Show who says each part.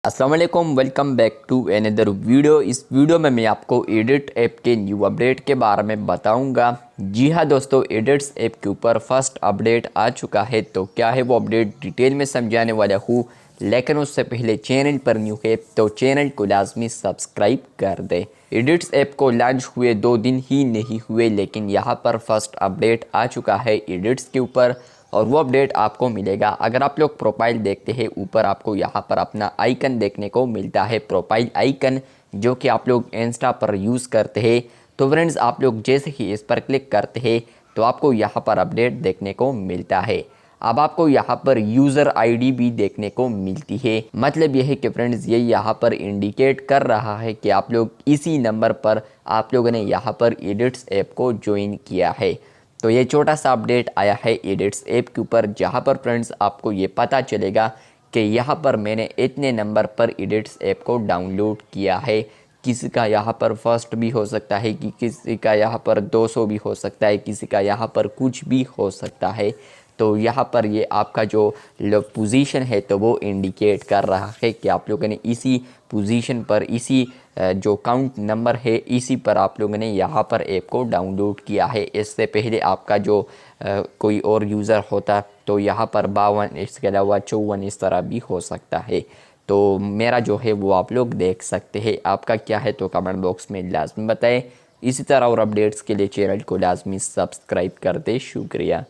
Speaker 1: अस्सलाम वालेकुम, welcome back to another video. इस वीडियो में मैं आपको एडिट ऐप के न्यू अपडेट के बारे में बताऊंगा। जी हाँ दोस्तों, एडिट्स ऐप के ऊपर फर्स्ट अपडेट आ चुका है। तो क्या है वो अपडेट डिटेल में समझाने वाला हूँ, लेकिन उससे पहले चैनल पर न्यू है तो चैनल को लाजमी सब्सक्राइब कर दे। एडिट्स ऐप को लॉन्च हुए 2 दिन ही नहीं हुए, लेकिन यहाँ पर फर्स्ट अपडेट आ चुका है एडिट्स के ऊपर और वो अपडेट आपको मिलेगा। अगर आप लोग प्रोफाइल देखते हैं, ऊपर आपको यहाँ पर अपना आइकन देखने को मिलता है, प्रोफाइल आइकन, जो कि आप लोग इंस्टा पर यूज़ करते हैं। तो फ्रेंड्स, आप लोग जैसे ही इस पर क्लिक करते हैं तो आपको यहाँ पर अपडेट देखने को मिलता है। अब आपको यहाँ पर यूज़र आईडी भी देखने को मिलती है। मतलब यह है कि फ्रेंड्स, ये यहाँ पर इंडिकेट कर रहा है कि आप लोग इसी नंबर पर आप लोगों ने यहाँ पर एडिट्स ऐप को ज्वाइन किया है। तो ये छोटा सा अपडेट आया है एडिट्स ऐप के ऊपर, जहाँ पर फ्रेंड्स आपको ये पता चलेगा कि यहाँ पर मैंने इतने नंबर पर एडिट्स ऐप को डाउनलोड किया है। किसी का यहाँ पर फर्स्ट भी हो सकता है कि किसी का यहाँ पर 200 भी हो सकता है, किसी का यहाँ पर कुछ भी हो सकता है। तो यहाँ पर ये आपका जो पोजीशन है तो वो इंडिकेट कर रहा है कि आप लोगों ने इसी पोजीशन पर, इसी जो काउंट नंबर है, इसी पर आप लोगों ने यहाँ पर ऐप को डाउनलोड किया है। इससे पहले आपका जो कोई और यूज़र होता तो यहाँ पर 52, इसके अलावा 54 इस तरह भी हो सकता है। तो मेरा जो है वो आप लोग देख सकते हैं। आपका क्या है तो कमेंट बॉक्स में लाजमी बताएं। इसी तरह और अपडेट्स के लिए चैनल को लाजमी सब्सक्राइब कर दे। शुक्रिया।